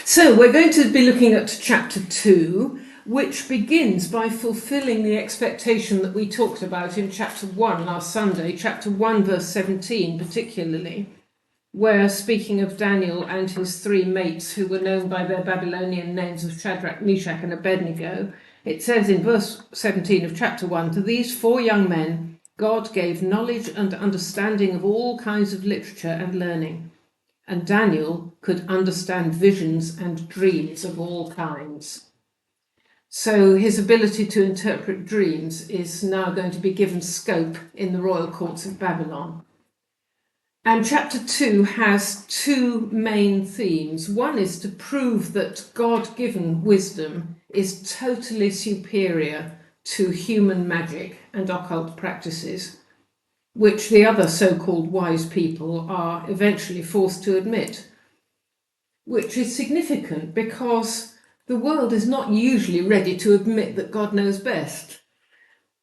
So we're going to be looking at chapter 2, which begins by fulfilling the expectation that we talked about in chapter 1 last Sunday, chapter 1 verse 17 particularly, where, speaking of Daniel and his three mates who were known by their Babylonian names of Shadrach, Meshach and Abednego, it says in verse 17 of chapter 1, "To these four young men God gave knowledge and understanding of all kinds of literature and learning. And Daniel could understand visions and dreams of all kinds." So his ability to interpret dreams is now going to be given scope in the royal courts of Babylon. And chapter 2 has two main themes. One is to prove that God-given wisdom is totally superior to human magic and occult practices, which the other so-called wise people are eventually forced to admit, which is significant because the world is not usually ready to admit that God knows best.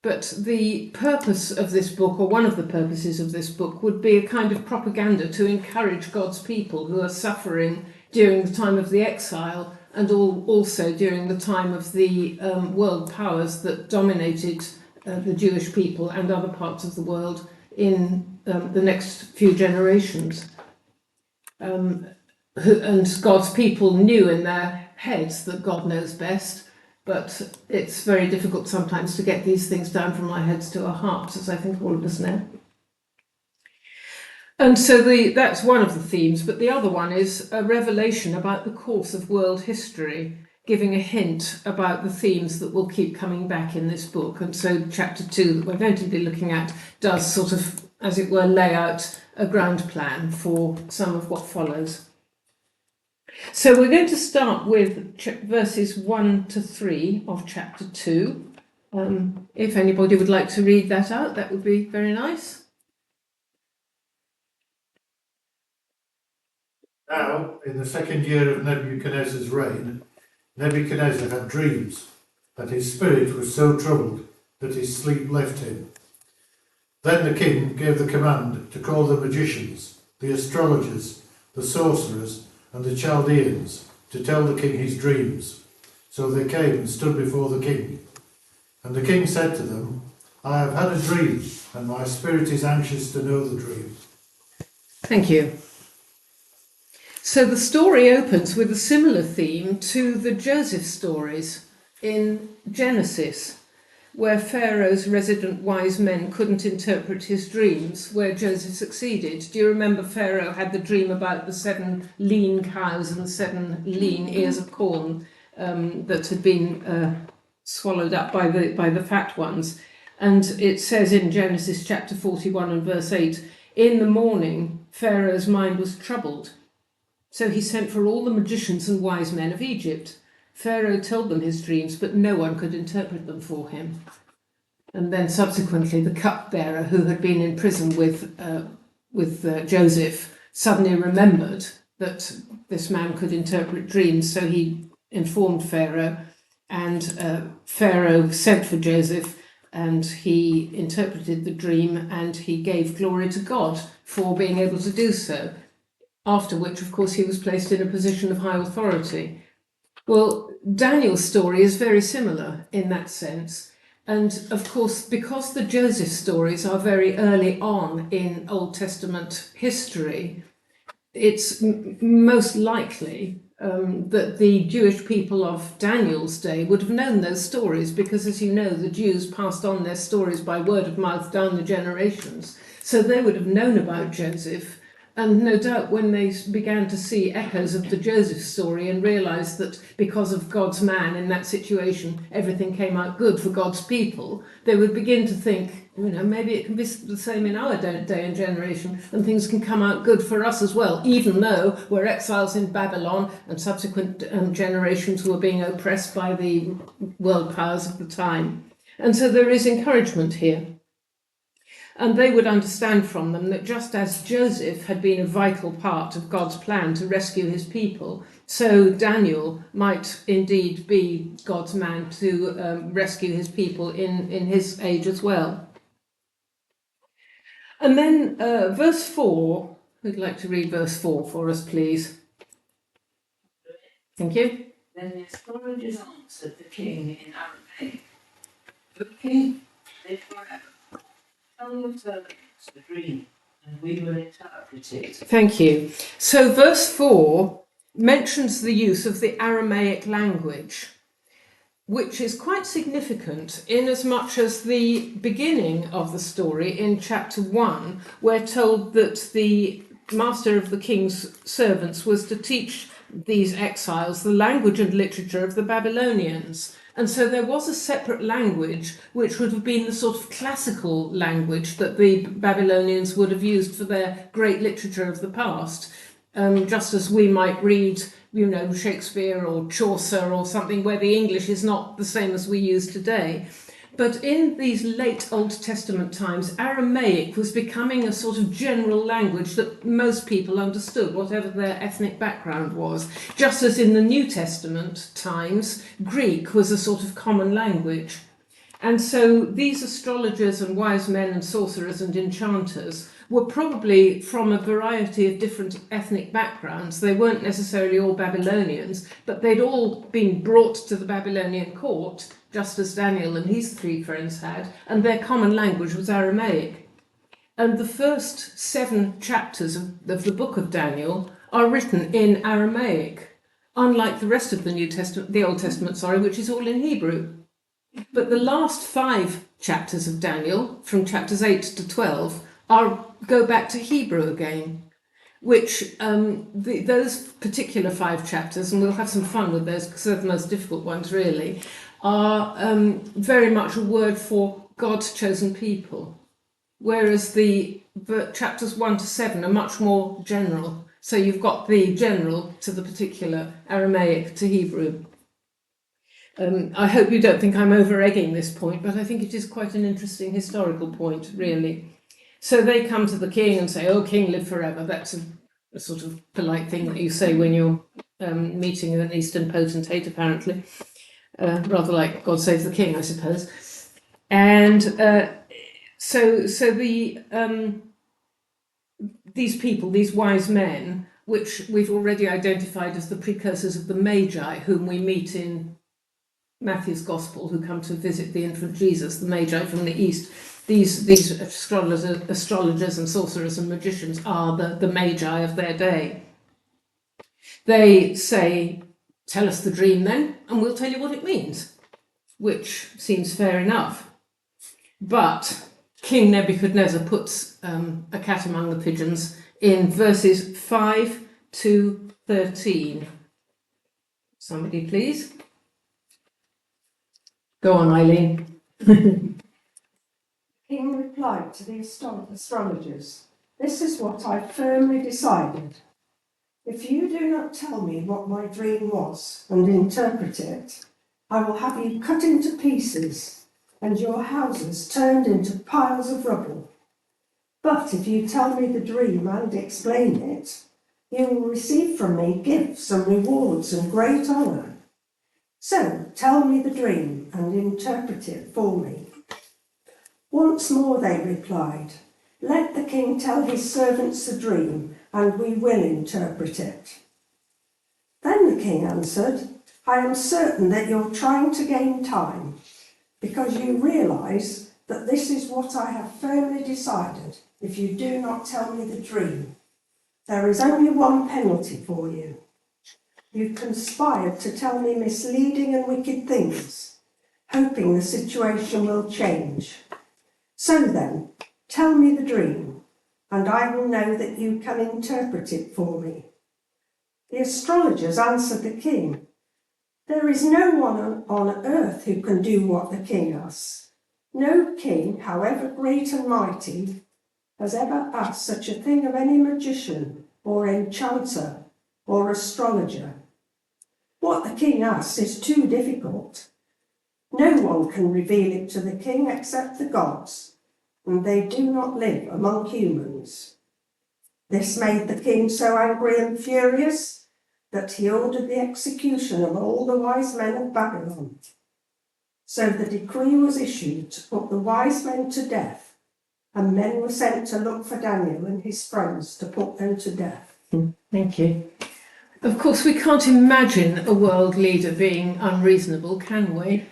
But the purpose of this book, or one of the purposes of this book, would be a kind of propaganda to encourage God's people who are suffering during the time of the exile and also during the time of the world powers that dominated the Jewish people and other parts of the world in the next few generations. And God's people knew in their heads that God knows best, but it's very difficult sometimes to get these things down from our heads to our hearts, as I think all of us know. And so that's one of the themes, but the other one is a revelation about the course of world history, giving a hint about the themes that will keep coming back in this book. And so chapter 2 that we're going to be looking at does sort of, as it were, lay out a ground plan for some of what follows. So we're going to start with verses 1 to 3 of chapter 2. If anybody would like to read that out, that would be very nice. Now, in the second year of Nebuchadnezzar's reign, Nebuchadnezzar had dreams, and his spirit was so troubled that his sleep left him. Then the king gave the command to call the magicians, the astrologers, the sorcerers, and the Chaldeans to tell the king his dreams. So they came and stood before the king. And the king said to them, "I have had a dream, and my spirit is anxious to know the dream." Thank you. So the story opens with a similar theme to the Joseph stories in Genesis, where Pharaoh's resident wise men couldn't interpret his dreams, where Joseph succeeded. Do you remember Pharaoh had the dream about the 7 lean cows and the 7 lean ears of corn that had been swallowed up by the fat ones? And it says in Genesis chapter 41 and verse 8, "In the morning Pharaoh's mind was troubled. So he sent for all the magicians and wise men of Egypt. Pharaoh told them his dreams, but no one could interpret them for him." And then subsequently, the cupbearer who had been in prison with Joseph suddenly remembered that this man could interpret dreams. So he informed Pharaoh, and Pharaoh sent for Joseph, and he interpreted the dream, and he gave glory to God for being able to do so. After which, of course, he was placed in a position of high authority. Well, Daniel's story is very similar in that sense. And of course, because the Joseph stories are very early on in Old Testament history, it's most likely that the Jewish people of Daniel's day would have known those stories because, as you know, the Jews passed on their stories by word of mouth down the generations. So they would have known about Joseph. And no doubt when they began to see echoes of the Joseph story and realised that because of God's man in that situation, everything came out good for God's people, they would begin to think, maybe it can be the same in our day and generation, and things can come out good for us as well, even though we're exiles in Babylon and subsequent generations who are being oppressed by the world powers of the time. And so there is encouragement here. And they would understand from them that just as Joseph had been a vital part of God's plan to rescue his people, so Daniel might indeed be God's man to rescue his people in his age as well. And then verse 4, who'd like to read verse 4 for us, please? Thank you. Then the astrologers answered the king in Aramaic, "O king, live forever. Tell your servants the dream, and we will interpret it." Thank you. So verse 4 mentions the use of the Aramaic language, which is quite significant in as much as the beginning of the story in chapter 1, we're told that the master of the king's servants was to teach these exiles the language and literature of the Babylonians. And so there was a separate language which would have been the sort of classical language that the Babylonians would have used for their great literature of the past. Just as we might read, Shakespeare or Chaucer or something where the English is not the same as we use today. But in these late Old Testament times, Aramaic was becoming a sort of general language that most people understood, whatever their ethnic background was. Just as in the New Testament times, Greek was a sort of common language. And so these astrologers and wise men and sorcerers and enchanters were probably from a variety of different ethnic backgrounds. They weren't necessarily all Babylonians, but they'd all been brought to the Babylonian court, just as Daniel and his 3 friends had, and their common language was Aramaic. And the first 7 chapters of the book of Daniel are written in Aramaic, unlike the rest of the Old Testament, which is all in Hebrew. But the last 5 chapters of Daniel, from chapters 8 to 12, go back to Hebrew again, which those particular 5 chapters, and we'll have some fun with those because they're the most difficult ones really, are very much a word for God's chosen people, whereas the chapters 1 to 7 are much more general. So you've got the general to the particular, Aramaic to Hebrew. I hope you don't think I'm over-egging this point, but I think it is quite an interesting historical point, really. So they come to the king and say, "Oh, king, live forever." That's a sort of polite thing that you say when you're meeting an Eastern potentate, apparently. Rather like God save the king, I suppose. And so these people, these wise men, which we've already identified as the precursors of the Magi, whom we meet in Matthew's Gospel, who come to visit the infant Jesus, the Magi from the East. These astrologers and sorcerers and magicians are the Magi of their day. They say, "Tell us the dream then, and we'll tell you what it means," which seems fair enough. But King Nebuchadnezzar puts a cat among the pigeons in verses 5 to 13. Somebody please. Go on, Eileen. The king replied to the astrologers, "This is what I firmly decided. If you do not tell me what my dream was and interpret it, I will have you cut into pieces and your houses turned into piles of rubble. But if you tell me the dream and explain it, you will receive from me gifts and rewards and great honour. So tell me the dream and interpret it for me." Once more they replied, "Let the king tell his servants the dream, and we will interpret it." Then the king answered, "I am certain that you're trying to gain time, because you realise that this is what I have firmly decided. If you do not tell me the dream, there is only one penalty for you. You conspired to tell me misleading and wicked things, hoping the situation will change. So then, tell me the dream, and I will know that you can interpret it for me." The astrologers answered the king, "There is no one on earth who can do what the king asks. No king, however great and mighty, has ever asked such a thing of any magician or enchanter or astrologer. What the king asks is too difficult. No one can reveal it to the king except the gods, and they do not live among humans." This made the king so angry and furious that he ordered the execution of all the wise men of Babylon. So the decree was issued to put the wise men to death, and men were sent to look for Daniel and his friends to put them to death. Thank you. Of course, we can't imagine a world leader being unreasonable, can we?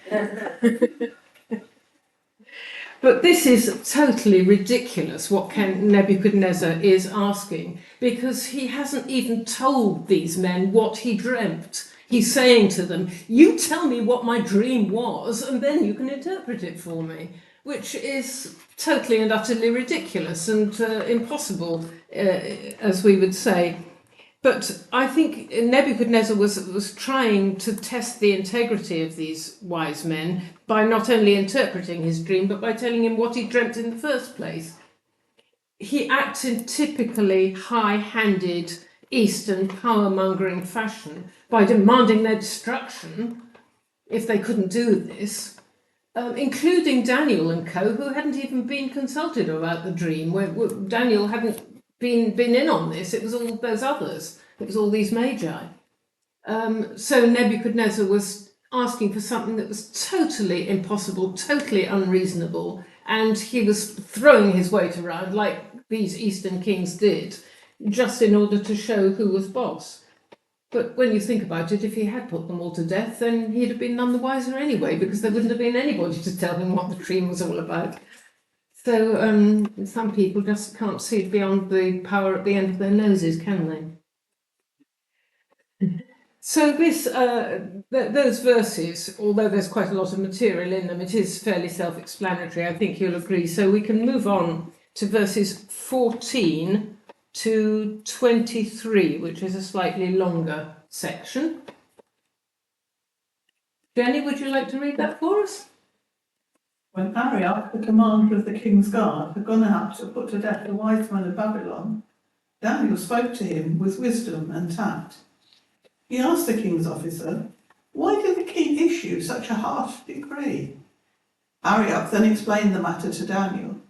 But this is totally ridiculous what Nebuchadnezzar is asking, because he hasn't even told these men what he dreamt. He's saying to them, you tell me what my dream was, and then you can interpret it for me, which is totally and utterly ridiculous and impossible, as we would say. But I think Nebuchadnezzar was trying to test the integrity of these wise men by not only interpreting his dream, but by telling him what he dreamt in the first place. He acts in typically high-handed Eastern power-mongering fashion by demanding their destruction if they couldn't do this, including Daniel and co, who hadn't even been consulted about the dream. Where Daniel hadn't been in on this. It was all those others. It was all these magi. So Nebuchadnezzar was asking for something that was totally impossible, totally unreasonable, and he was throwing his weight around like these Eastern kings did, just in order to show who was boss. But when you think about it, if he had put them all to death, then he'd have been none the wiser anyway, because there wouldn't have been anybody to tell him what the dream was all about. So some people just can't see beyond the power at the end of their noses, can they? So this, those verses, although there's quite a lot of material in them, it is fairly self-explanatory, I think you'll agree. So we can move on to verses 14 to 23, which is a slightly longer section. Jenny, would you like to read that for us? When Arioch, the commander of the king's guard, had gone out to put to death the wise men of Babylon, Daniel spoke to him with wisdom and tact. He asked the king's officer, "Why did the king issue such a harsh decree?" Arioch then explained the matter to Daniel.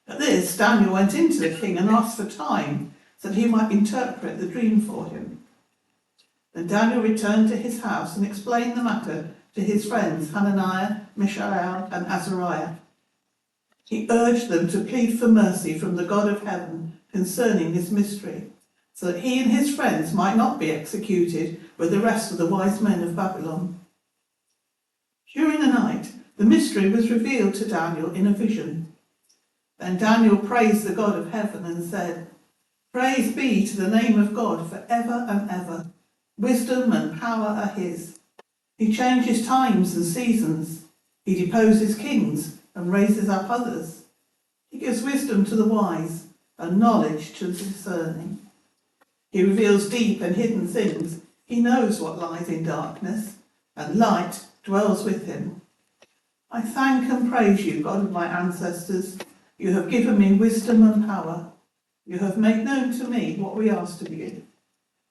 At this, Daniel went into the king and asked for time so that he might interpret the dream for him. Then Daniel returned to his house and explained the matter to his friends Hananiah, Mishael, and Azariah. He urged them to plead for mercy from the God of heaven concerning this mystery, so that he and his friends might not be executed with the rest of the wise men of Babylon. During the night, the mystery was revealed to Daniel in a vision. Then Daniel praised the God of heaven and said, "Praise be to the name of God for ever and ever. Wisdom and power are his. He changes times and seasons. He deposes kings and raises up others. He gives wisdom to the wise and knowledge to the discerning. He reveals deep and hidden things. He knows what lies in darkness, and light dwells with him. I thank and praise you, God of my ancestors. You have given me wisdom and power. You have made known to me what we asked of you.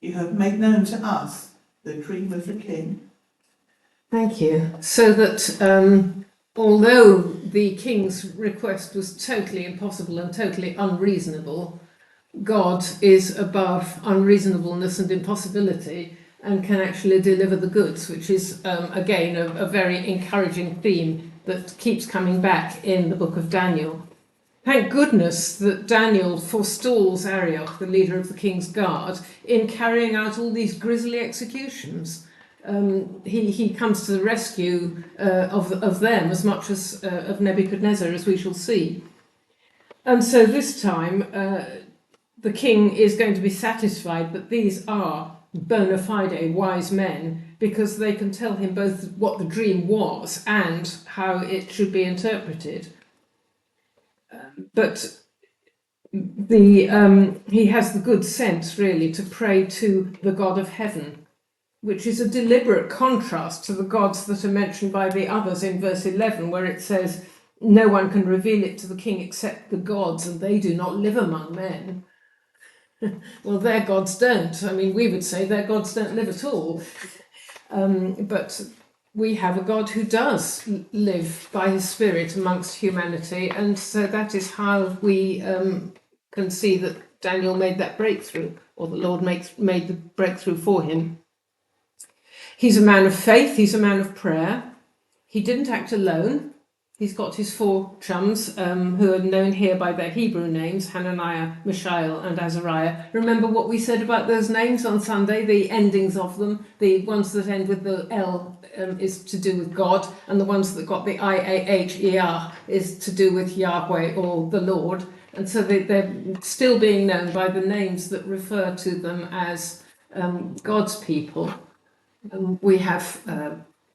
You have made known to us the dream of the king." Thank you. So that although the king's request was totally impossible and totally unreasonable, God is above unreasonableness and impossibility and can actually deliver the goods, which is, again, a very encouraging theme that keeps coming back in the book of Daniel. Thank goodness that Daniel forestalls Arioch, the leader of the king's guard, in carrying out all these grisly executions. He comes to the rescue of them as much as of Nebuchadnezzar, as we shall see. And so this time, the king is going to be satisfied that these are bona fide wise men, because they can tell him both what the dream was and how it should be interpreted. But he has the good sense, really, to pray to the God of heaven, which is a deliberate contrast to the gods that are mentioned by the others in verse 11, where it says, "No one can reveal it to the king except the gods, and they do not live among men." Well, their gods don't. I mean, we would say their gods don't live at all. But we have a God who does live by his Spirit amongst humanity, and so that is how we can see that Daniel made that breakthrough, or the Lord made the breakthrough for him. He's a man of faith, he's a man of prayer. He didn't act alone. he's got his 4 chums, who are known here by their Hebrew names, Hananiah, Mishael and Azariah. Remember what we said about those names on Sunday, the endings of them? The ones that end with the L is to do with God, and the ones that got the IAH, is to do with Yahweh or the Lord. And so they're still being known by the names that refer to them as God's people. We have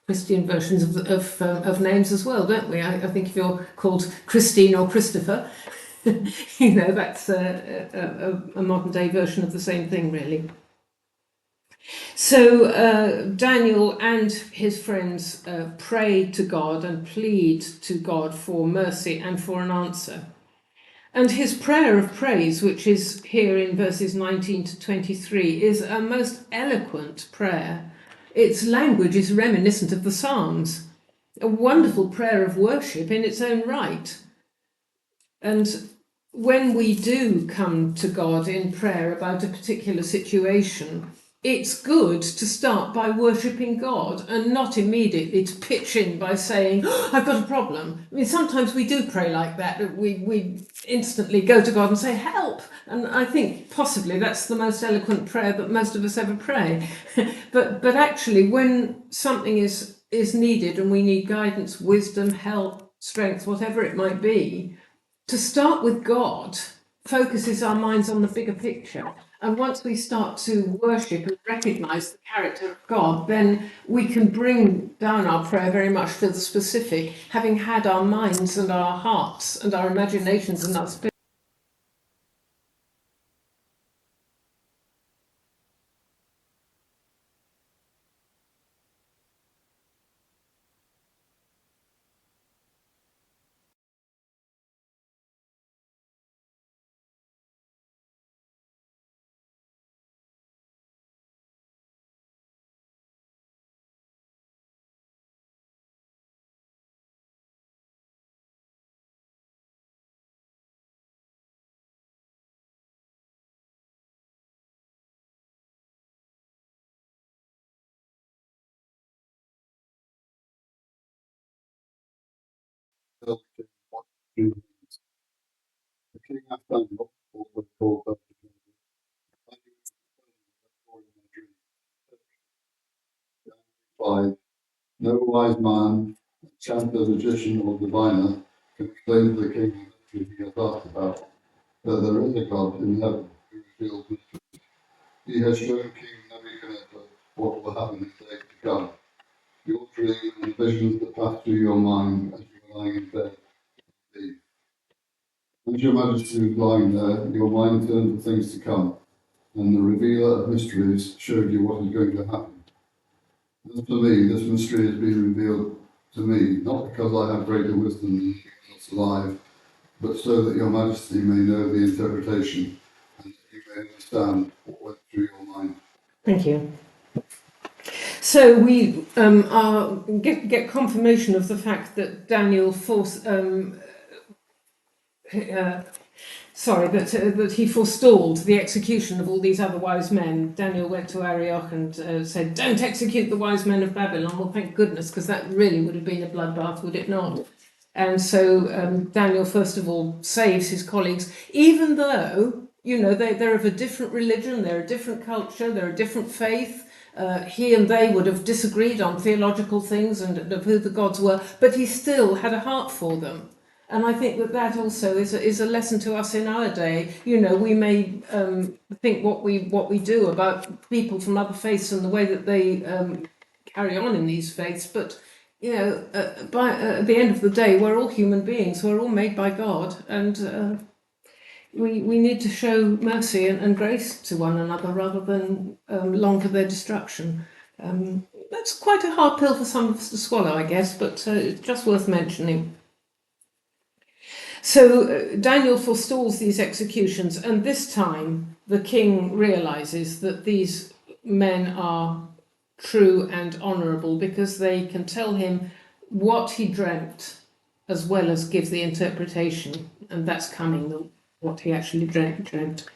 Christian versions of names as well, don't we? I think if you're called Christine or Christopher, that's a modern day version of the same thing, really. So Daniel and his friends pray to God and plead to God for mercy and for an answer. And his prayer of praise, which is here in verses 19 to 23, is a most eloquent prayer. Its language is reminiscent of the Psalms, a wonderful prayer of worship in its own right. And when we do come to God in prayer about a particular situation, it's good to start by worshipping God and not immediately to pitch in by saying, oh, I've got a problem. I mean, sometimes we do pray like that. We instantly go to God and say, help. And I think possibly that's the most eloquent prayer that most of us ever pray. but actually, when something is needed and we need guidance, wisdom, help, strength, whatever it might be, to start with God focuses our minds on the bigger picture. And once we start to worship and recognise the character of God, then we can bring down our prayer very much to the specific, having had our minds and our hearts and our imaginations and our spirit. The king hath done all that called up to him. No wise man, enchanter, magician, or diviner can explain to the king who he hath asked about that there is a God in heaven who reveals mysteries. He has shown King Nebuchadnezzar what will happen in the days to come. Your dream and the visions that pass through your mind as you are lying in bed. As your majesty was lying there, your mind turned to things to come, and the revealer of mysteries showed you what is going to happen. As for me, this mystery has been revealed to me, not because I have greater wisdom than anyone else alive, but so that your majesty may know the interpretation, and that you may understand what went through your mind. Thank you. So we get confirmation of the fact that Daniel that he forestalled the execution of all these other wise men. Daniel went to Arioch and said, don't execute the wise men of Babylon. Well, thank goodness, because that really would have been a bloodbath, would it not? And so Daniel, first of all, saves his colleagues, even though, they're of a different religion, they're a different culture, they're a different faith. He and they would have disagreed on theological things and of who the gods were, but he still had a heart for them. And I think that also is a lesson to us in our day. We may think what we do about people from other faiths and the way that they carry on in these faiths, but at the end of the day, we're all human beings. We're all made by God, and we need to show mercy and grace to one another rather than long for their destruction. That's quite a hard pill for some of us to swallow, I guess, but it's just worth mentioning. So Daniel forestalls these executions, and this time the king realizes that these men are true and honourable because they can tell him what he dreamt as well as give the interpretation, and that's coming, what he actually dreamt.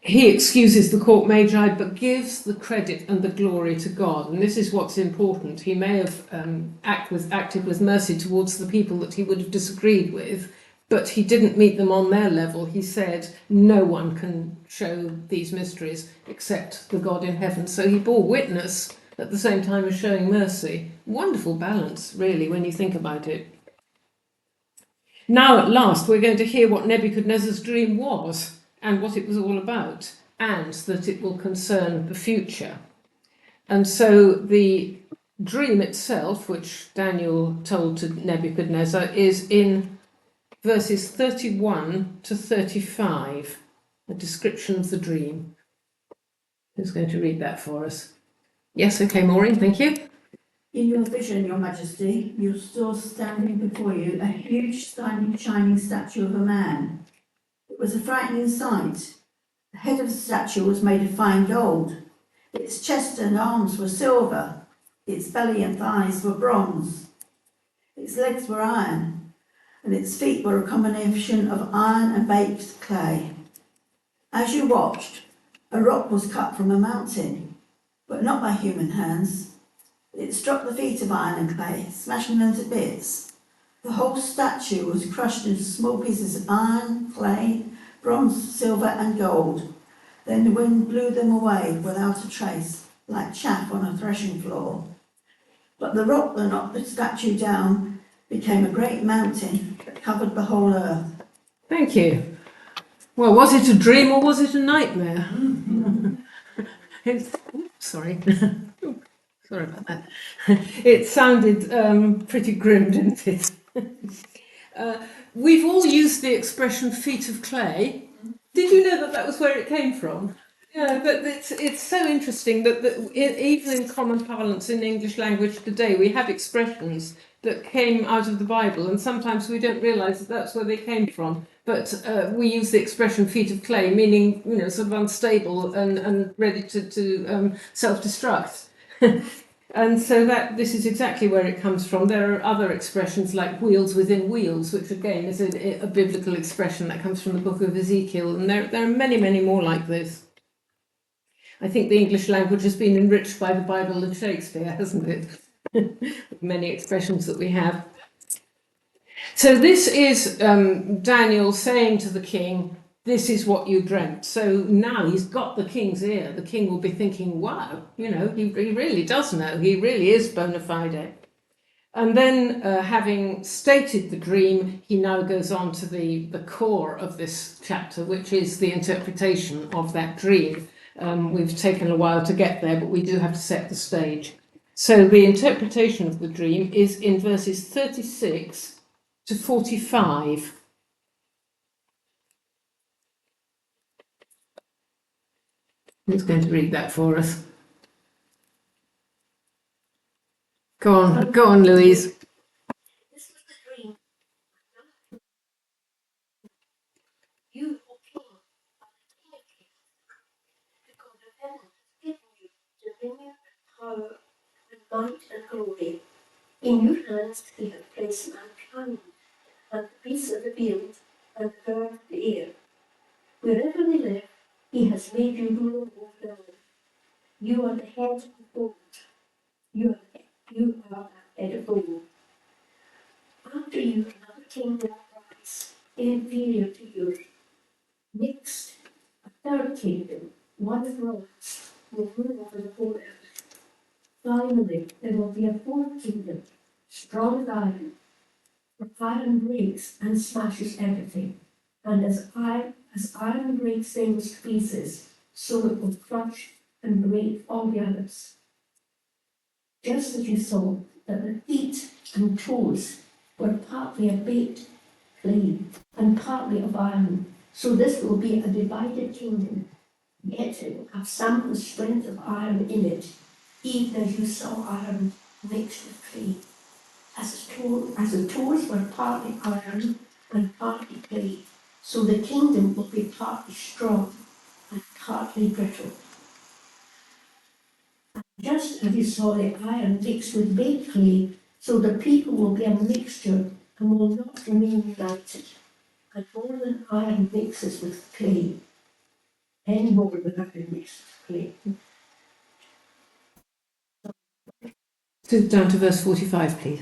he excuses the court magi but gives the credit and the glory to God. And this is what's important. He may have acted with mercy towards the people that he would have disagreed with, but he didn't meet them on their level. He said, no one can show these mysteries except the God in heaven. So he bore witness at the same time as showing mercy. Wonderful balance, really, when you think about it. Now, at last, we're going to hear what Nebuchadnezzar's dream was and what it was all about, and that it will concern the future. And so the dream itself, which Daniel told to Nebuchadnezzar, is in verses 31 to 35, a description of the dream. Who's going to read that for us? Yes, okay, Maureen, thank you. In your vision, your majesty, you saw standing before you a huge shining statue of a man. It was a frightening sight. The head of the statue was made of fine gold. Its chest and arms were silver. Its belly and thighs were bronze. Its legs were iron, and its feet were a combination of iron and baked clay. As you watched, a rock was cut from a mountain, but not by human hands. It struck the feet of iron and clay, smashing them to bits. The whole statue was crushed into small pieces of iron, clay, bronze, silver and gold. Then the wind blew them away without a trace, like chaff on a threshing floor. But the rock that knocked the statue down became a great mountain that covered the whole earth. Thank you. Well, was it a dream or was it a nightmare? Sorry. Sorry about that. It sounded pretty grim, didn't it? We've all used the expression feet of clay. Did you know that that was where it came from? Yeah, but it's so interesting that even in common parlance in English language today, we have expressions that came out of the Bible, and sometimes we don't realise that that's where they came from. But we use the expression feet of clay, meaning, you know, sort of unstable and ready to self-destruct. And so this is exactly where it comes from. There are other expressions like wheels within wheels, which again is a biblical expression that comes from the book of Ezekiel. And there are many, many more like this. I think the English language has been enriched by the Bible and Shakespeare, hasn't it? Many expressions that we have. So this is Daniel saying to the king, this is what you dreamt. So now he's got the king's ear. The king will be thinking, wow, you know, he really does know. He really is bona fide. And then having stated the dream, he now goes on to the core of this chapter, which is the interpretation of that dream. We've taken a while to get there, but we do have to set the stage. So the interpretation of the dream is in verses 36 to 45. Who's going to read that for us? Go on, Louise. This was the dream. You, O king, are the king of kings. The God of heaven has given you dominion, power, and might and glory. In your hands he hath placed mankind, and the beasts of the field, and the birds of the air. Wherever they live, he has made you ruler over them. You are the head of gold. You are the head of gold. After you, another kingdom rise, inferior to yours. Next, a third kingdom, one of bronze, will rule over the whole earth. Finally, there will be a fourth kingdom, strong as iron. For iron breaks and smashes everything, and as iron breaks things to pieces, so it will crush and break all the others. Just as you saw that the feet and toes were partly of baked clay and partly of iron, so this will be a divided kingdom, yet it will have some of the strength of iron in it, even as you saw iron mixed with clay. As the toes were partly iron and partly clay, so the kingdom will be partly strong and partly brittle. Just as you saw the iron mixed with baked clay, so the people will be a mixture and will not remain united, and more than iron mixes with clay. any more than I recently. Down to verse 45, please.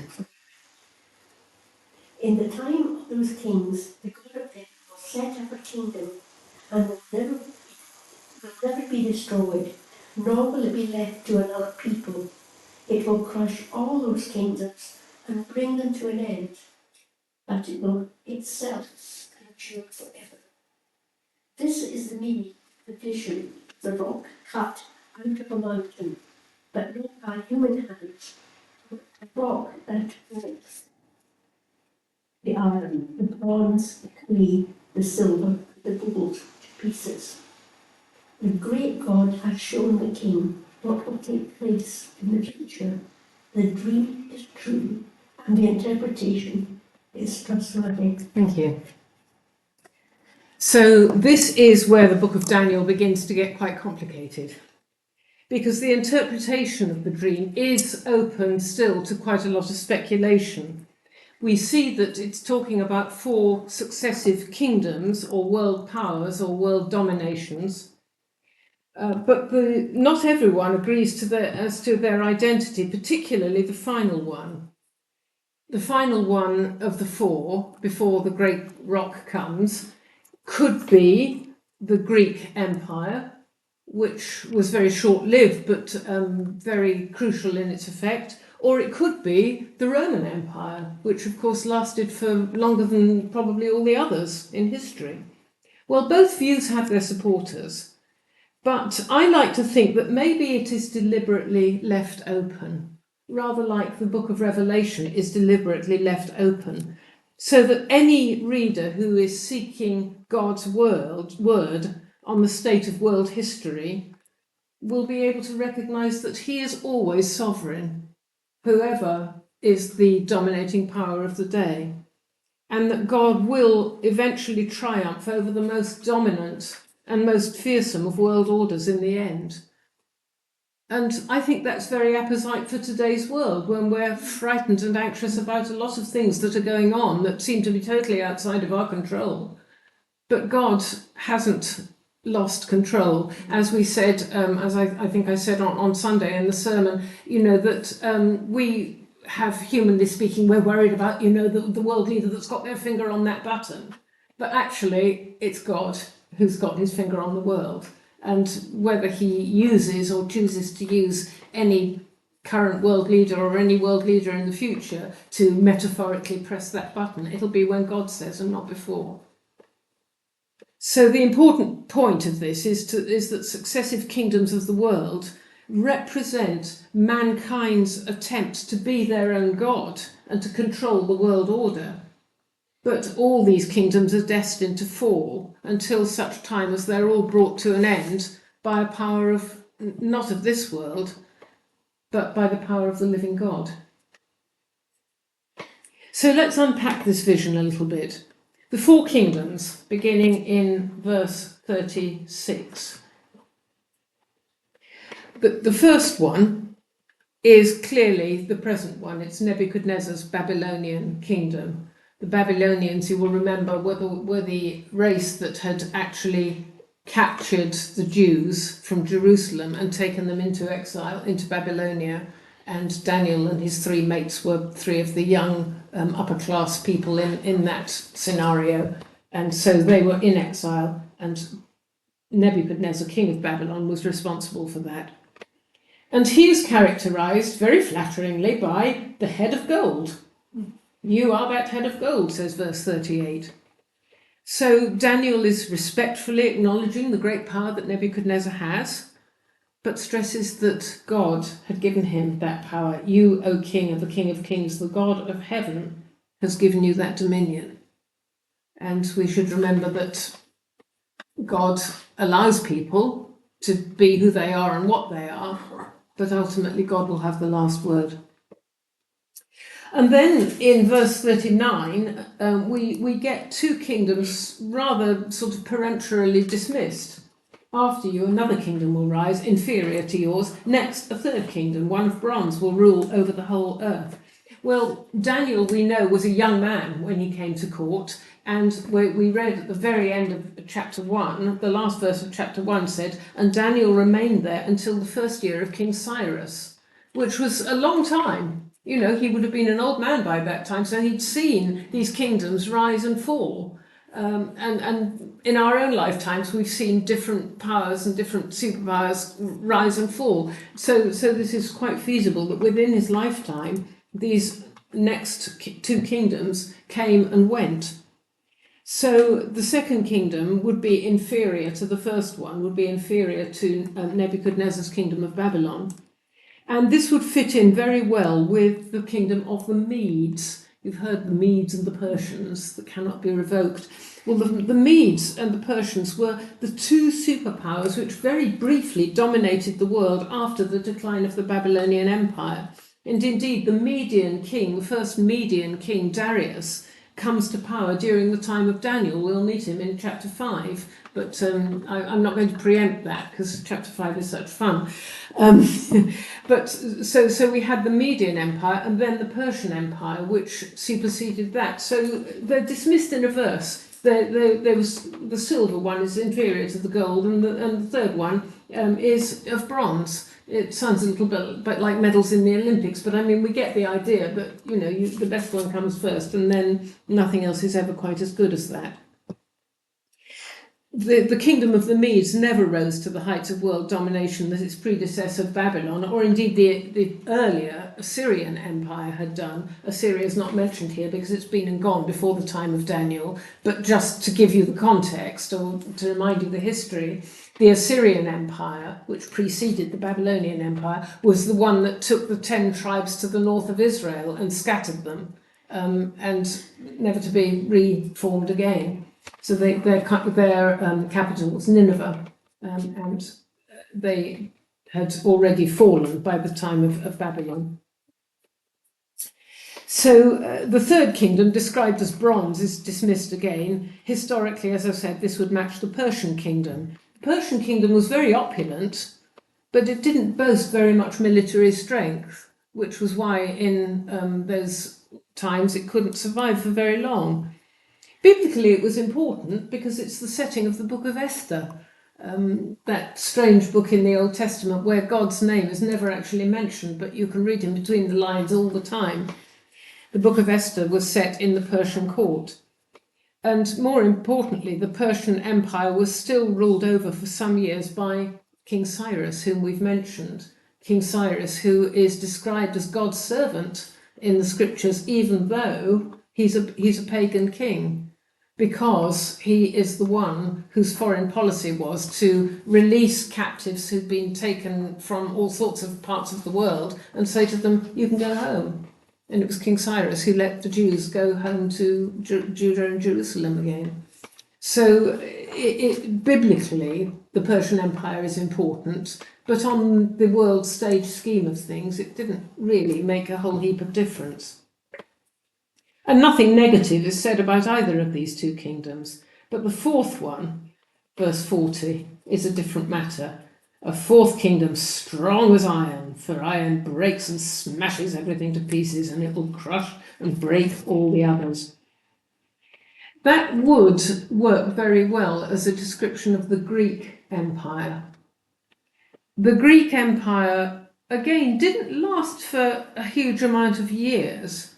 In the time of those kings, the God of heaven will set up a kingdom and will never be destroyed, nor will it be left to another people. It will crush all those kingdoms and bring them to an end, but it will itself endure forever. This is the meaning of the vision, the rock cut out of a mountain, but not by human hands, but a rock that breaks. The iron, the bronze, the clay, the silver, the gold to pieces. The great God has shown the king what will take place in the future. The dream is true, and the interpretation is trustworthy. Thank you. So this is where the book of Daniel begins to get quite complicated, because the interpretation of the dream is open still to quite a lot of speculation. We see that it's talking about 4 successive kingdoms or world powers or world dominations, but not everyone agrees as to their identity, particularly the final one. The final one of the 4, before the great rock comes, could be the Greek Empire, which was very short-lived but very crucial in its effect, or it could be the Roman Empire, which of course lasted for longer than probably all the others in history. Well, both views have their supporters, but I like to think that maybe it is deliberately left open, rather like the book of Revelation is deliberately left open, so that any reader who is seeking God's word on the state of world history will be able to recognise that he is always sovereign, whoever is the dominating power of the day, and that God will eventually triumph over the most dominant and most fearsome of world orders in the end. And I think that's very apposite for today's world, when we're frightened and anxious about a lot of things that are going on that seem to be totally outside of our control. But God hasn't lost control. As we said, as I think I said on Sunday in the sermon, that we have, humanly speaking, we're worried about, the world leader that's got their finger on that button. But actually, it's God who's got his finger on the world. And whether he uses or chooses to use any current world leader or any world leader in the future to metaphorically press that button, it'll be when God says and not before. So the important point of this is that successive kingdoms of the world represent mankind's attempts to be their own God and to control the world order. But all these kingdoms are destined to fall until such time as they're all brought to an end by a power of, not of this world, but by the power of the living God. So let's unpack this vision a little bit. The 4 kingdoms, beginning in verse 36. The first one is clearly the present one. It's Nebuchadnezzar's Babylonian kingdom. The Babylonians, you will remember, were the race that had actually captured the Jews from Jerusalem and taken them into exile, into Babylonia. And Daniel and his 3 mates were 3 of the young upper-class people in that scenario. And so they were in exile, and Nebuchadnezzar, king of Babylon, was responsible for that. And he is characterized very flatteringly by the head of gold. You are that head of gold, says verse 38. So Daniel is respectfully acknowledging the great power that Nebuchadnezzar has, but stresses that God had given him that power. You, O King, are the King of Kings, the God of heaven has given you that dominion. And we should remember that God allows people to be who they are and what they are, but ultimately God will have the last word. And then in verse 39, we get 2 kingdoms rather sort of peremptorily dismissed. After you, another kingdom will rise, inferior to yours. Next, a 3rd kingdom, one of bronze, will rule over the whole earth. Well, Daniel, we know, was a young man when he came to court. And we read at the very end of chapter 1, the last verse of chapter 1 said, and Daniel remained there until the first year of King Cyrus, which was a long time. You know, he would have been an old man by that time, so he'd seen these kingdoms rise and fall. And in our own lifetimes, we've seen different powers and different superpowers rise and fall. So this is quite feasible that within his lifetime, these next two kingdoms came and went. So the second kingdom would be inferior to the first one, would be inferior to Nebuchadnezzar's kingdom of Babylon. And this would fit in very well with the kingdom of the Medes. You've heard the Medes and the Persians that cannot be revoked. Well, the Medes and the Persians were the two superpowers which very briefly dominated the world after the decline of the Babylonian Empire. And indeed, the Median king, the first Median king, Darius, comes to power during the time of Daniel. We'll meet him in chapter 5, but I'm not going to preempt that because chapter 5 is such fun. But so we had the Median Empire and then the Persian Empire, which superseded that. So they're dismissed in a verse. There was the silver one is inferior to the gold, and the third one is of bronze. It sounds a little bit like medals in the Olympics, but I mean, we get the idea that, you know, the best one comes first, and then nothing else is ever quite as good as that. The kingdom of the Medes never rose to the heights of world domination that its predecessor Babylon, or indeed the earlier Assyrian Empire had done. Assyria is not mentioned here because it's been and gone before the time of Daniel, but just to give you the context or to remind you the history, the Assyrian Empire, which preceded the Babylonian Empire, was the one that took the 10 tribes to the north of Israel and scattered them, and never to be reformed again. So their capital was Nineveh, and they had already fallen by the time of Babylon. So the third kingdom, described as bronze, is dismissed again. Historically, as I said, this would match the Persian kingdom. The Persian kingdom was very opulent, but it didn't boast very much military strength, which was why in those times it couldn't survive for very long. Biblically, it was important because it's the setting of the book of Esther, that strange book in the Old Testament where God's name is never actually mentioned, but you can read in between the lines all the time. The book of Esther was set in the Persian court. And more importantly, the Persian Empire was still ruled over for some years by King Cyrus, whom we've mentioned. King Cyrus, who is described as God's servant in the scriptures, even though he's a pagan king, because he is the one whose foreign policy was to release captives who'd been taken from all sorts of parts of the world and say to them, you can go home. And it was King Cyrus who let the Jews go home to Judah and Jerusalem again. So biblically, the Persian Empire is important, but on the world stage scheme of things, it didn't really make a whole heap of difference. And nothing negative is said about either of these two kingdoms. But the fourth one, verse 40, is a different matter. A fourth kingdom strong as iron, for iron breaks and smashes everything to pieces, and it will crush and break all the others. That would work very well as a description of the Greek Empire. The Greek Empire, again, didn't last for a huge amount of years,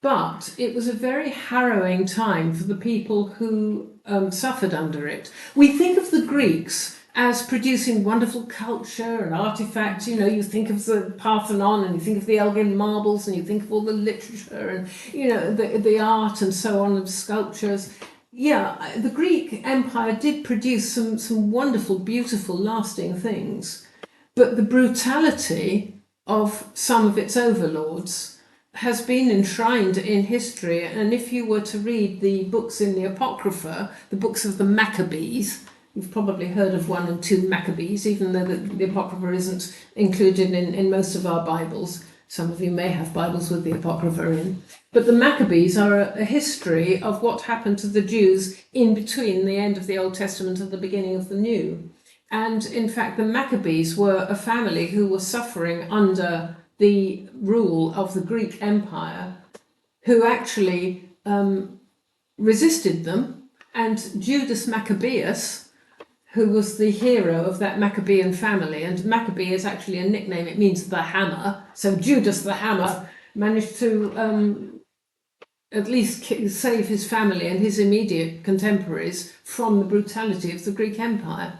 but it was a very harrowing time for the people who suffered under it. We think of the Greeks as producing wonderful culture and artifacts. You know, you think of the Parthenon and you think of the Elgin marbles and you think of all the literature and, you know, the art and so on of sculptures. Yeah, the Greek Empire did produce some wonderful, beautiful, lasting things. But the brutality of some of its overlords has been enshrined in history. And if you were to read the books in the Apocrypha, the books of the Maccabees, you've probably heard of 1 and 2 Maccabees, even though the Apocrypha isn't included in most of our Bibles. Some of you may have Bibles with the Apocrypha in. But the Maccabees are a history of what happened to the Jews in between the end of the Old Testament and the beginning of the New. And in fact, the Maccabees were a family who were suffering under the rule of the Greek Empire, who actually resisted them, and Judas Maccabeus, who was the hero of that Maccabean family, and Maccabee is actually a nickname, it means the hammer, so Judas the hammer managed to at least save his family and his immediate contemporaries from the brutality of the Greek Empire.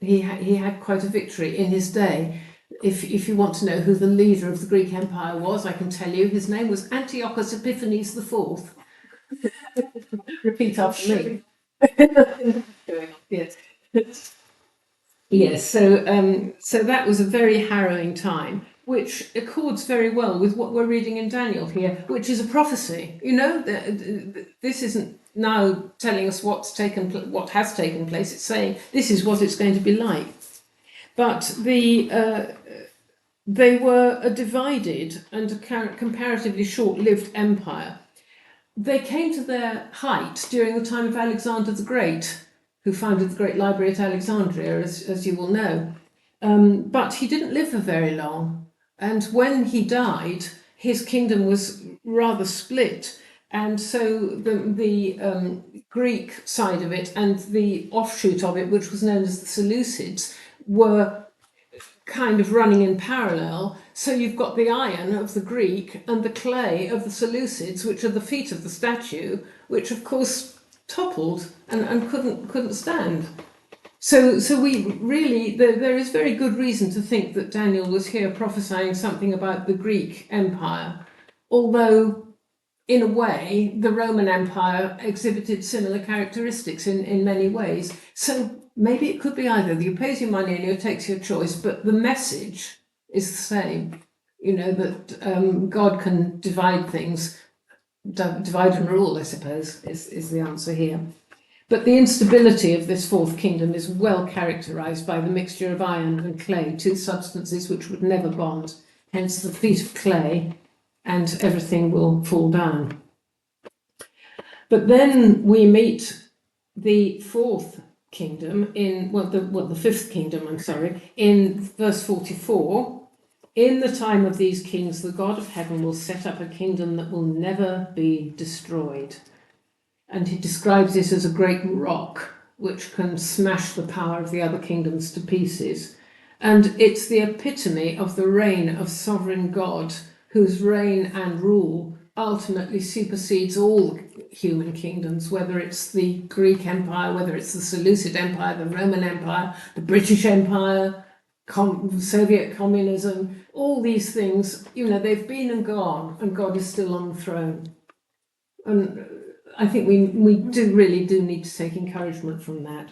He had quite a victory in his day. If you want to know who the leader of the Greek Empire was, I can tell you his name was Antiochus Epiphanes IV. Repeat after me. Yes. Yes, so that was a very harrowing time, which accords very well with what we're reading in Daniel here, which is a prophecy. You know, this isn't now telling us what has taken place. It's saying this is what it's going to be like. But they were a divided and a comparatively short-lived empire. They came to their height during the time of Alexander the Great, who founded the Great Library at Alexandria, as you will know. But he didn't live for very long. And when he died, his kingdom was rather split. And so the Greek side of it and the offshoot of it, which was known as the Seleucids, were kind of running in parallel. So you've got the iron of the Greek and the clay of the Seleucids, which are the feet of the statue, which of course toppled and couldn't stand. So we really, there is very good reason to think that Daniel was here prophesying something about the Greek Empire, although in a way the Roman Empire exhibited similar characteristics in many ways. So maybe it could be either. You pays your money and you takes your choice, but the message is the same. You know, that God can divide things, divide and rule, I suppose, is the answer here. But the instability of this fourth kingdom is well characterised by the mixture of iron and clay, two substances which would never bond, hence the feet of clay, and everything will fall down. But then we meet the fourth kingdom the fifth kingdom, in verse 44. In the time of these kings, the God of heaven will set up a kingdom that will never be destroyed. And he describes this as a great rock which can smash the power of the other kingdoms to pieces. And it's the epitome of the reign of sovereign God, whose reign and rule ultimately supersedes all human kingdoms, whether it's the Greek Empire, whether it's the Seleucid Empire, the Roman Empire, the British Empire, Soviet communism, all these things, you know, they've been and gone, and God is still on the throne. And I think we really do need to take encouragement from that.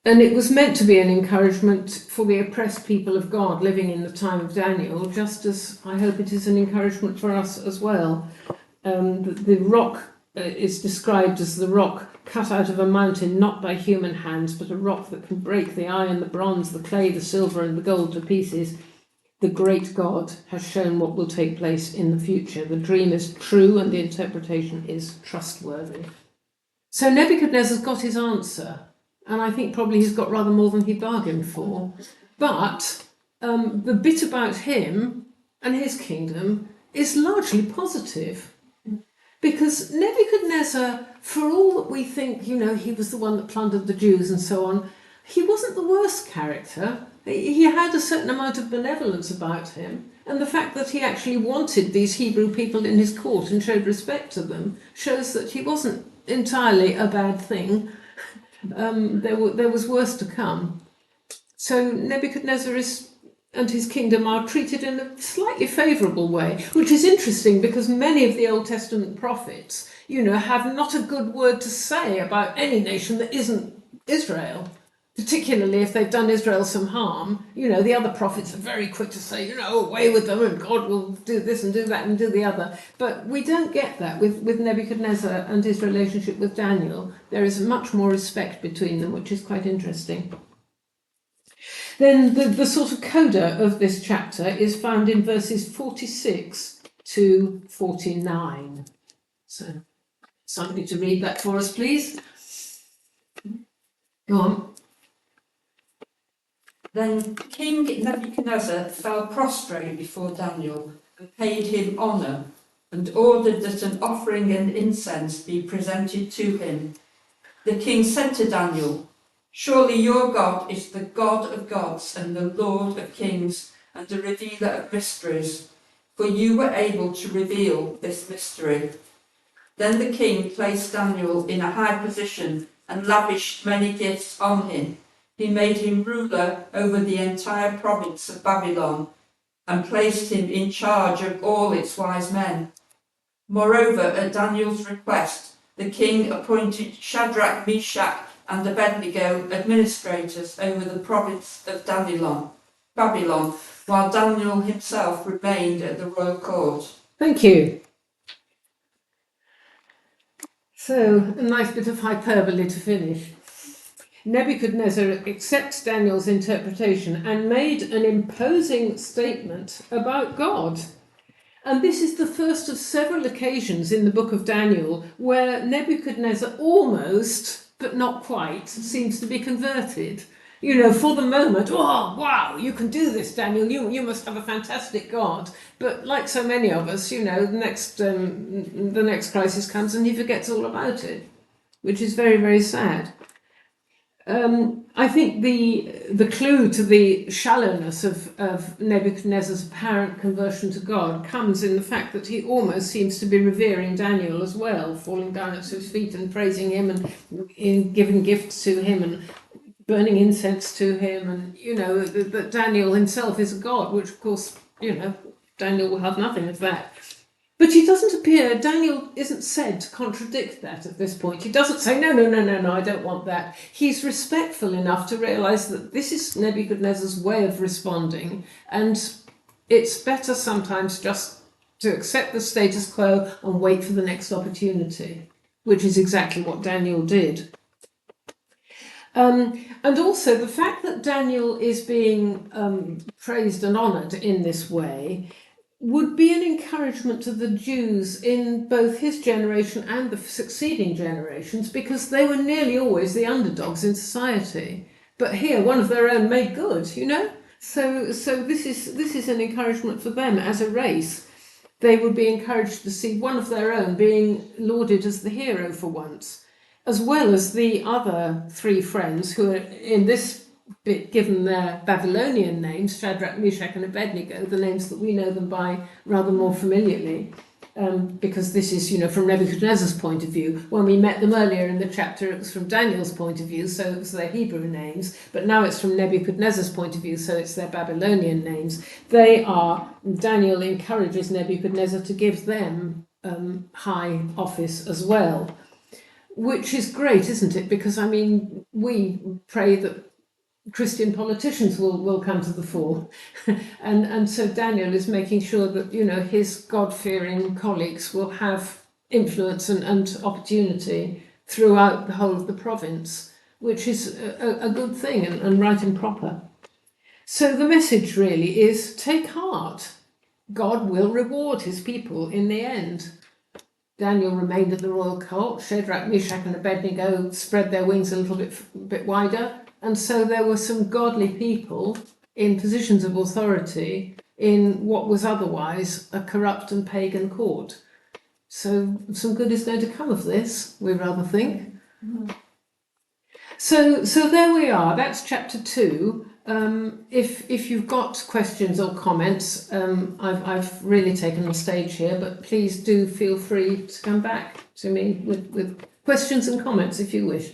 And it was meant to be an encouragement for the oppressed people of God living in the time of Daniel, just as I hope it is an encouragement for us as well. The rock is described as the rock cut out of a mountain, not by human hands, but a rock that can break the iron, the bronze, the clay, the silver, and the gold to pieces. The great God has shown what will take place in the future. The dream is true and the interpretation is trustworthy. So Nebuchadnezzar's got his answer, and I think probably he's got rather more than he bargained for. But the bit about him and his kingdom is largely positive. Because Nebuchadnezzar, for all that we think, you know, he was the one that plundered the Jews and so on, he wasn't the worst character. He had a certain amount of benevolence about him, and the fact that he actually wanted these Hebrew people in his court and showed respect to them shows that he wasn't entirely a bad thing. There was worse to come. So Nebuchadnezzar and his kingdom are treated in a slightly favourable way, which is interesting because many of the Old Testament prophets, you know, have not a good word to say about any nation that isn't Israel. Particularly if they've done Israel some harm, you know, the other prophets are very quick to say, you know, away with them and God will do this and do that and do the other. But we don't get that with Nebuchadnezzar and his relationship with Daniel. There is much more respect between them, which is quite interesting. Then the sort of coda of this chapter is found in verses 46 to 49. So somebody to read that for us, please. Go on. Then King Nebuchadnezzar fell prostrate before Daniel and paid him honour. and ordered that an offering and incense be presented to him. The king said to Daniel, "Surely your God is the God of gods and the Lord of kings and the revealer of mysteries, for you were able to reveal this mystery." Then the king placed Daniel in a high position and lavished many gifts on him. He made him ruler over the entire province of Babylon and placed him in charge of all its wise men. Moreover, at Daniel's request, the king appointed Shadrach, Meshach, and Abednego administrators over the province of Babylon, while Daniel himself remained at the royal court. Thank you. So, a nice bit of hyperbole to finish. Nebuchadnezzar accepts Daniel's interpretation and made an imposing statement about God. And this is the first of several occasions in the book of Daniel where Nebuchadnezzar almost, but not quite, seems to be converted. You know, for the moment, oh, wow, you can do this, Daniel, you must have a fantastic God. But like so many of us, you know, the next crisis comes and he forgets all about it, which is very, very sad. I think the clue to the shallowness of Nebuchadnezzar's apparent conversion to God comes in the fact that he almost seems to be revering Daniel as well, falling down at his feet and praising him and giving gifts to him and burning incense to him, and you know that Daniel himself is a god, which of course, you know, Daniel will have nothing of that. But he doesn't appear, Daniel isn't said to contradict that at this point. He doesn't say, no, I don't want that. He's respectful enough to realise that this is Nebuchadnezzar's way of responding, and it's better sometimes just to accept the status quo and wait for the next opportunity, which is exactly what Daniel did. And also the fact that Daniel is being praised and honoured in this way would be an encouragement to the Jews in both his generation and the succeeding generations, because they were nearly always the underdogs in society. But here, one of their own made good, you know? So this is an encouragement for them as a race. They would be encouraged to see one of their own being lauded as the hero for once, as well as the other three friends who are in this bit given their Babylonian names, Shadrach, Meshach and Abednego, the names that we know them by rather more familiarly, because this is, you know, from Nebuchadnezzar's point of view. When we met them earlier in the chapter, it was from Daniel's point of view, so it was their Hebrew names, but now it's from Nebuchadnezzar's point of view, so it's their Babylonian names. Daniel encourages Nebuchadnezzar to give them high office as well, which is great, isn't it? Because, I mean, we pray that Christian politicians will come to the fore. and so Daniel is making sure that, you know, his God-fearing colleagues will have influence and opportunity throughout the whole of the province, which is a good thing and right and proper. So the message really is, take heart. God will reward his people in the end. Daniel remained at the royal court. Shadrach, Meshach and Abednego spread their wings a little bit wider. And so there were some godly people in positions of authority in what was otherwise a corrupt and pagan court. So some good is going to come of this, we rather think. So there we are. That's chapter 2. If you've got questions or comments, I've really taken the stage here, but please do feel free to come back to me with questions and comments if you wish.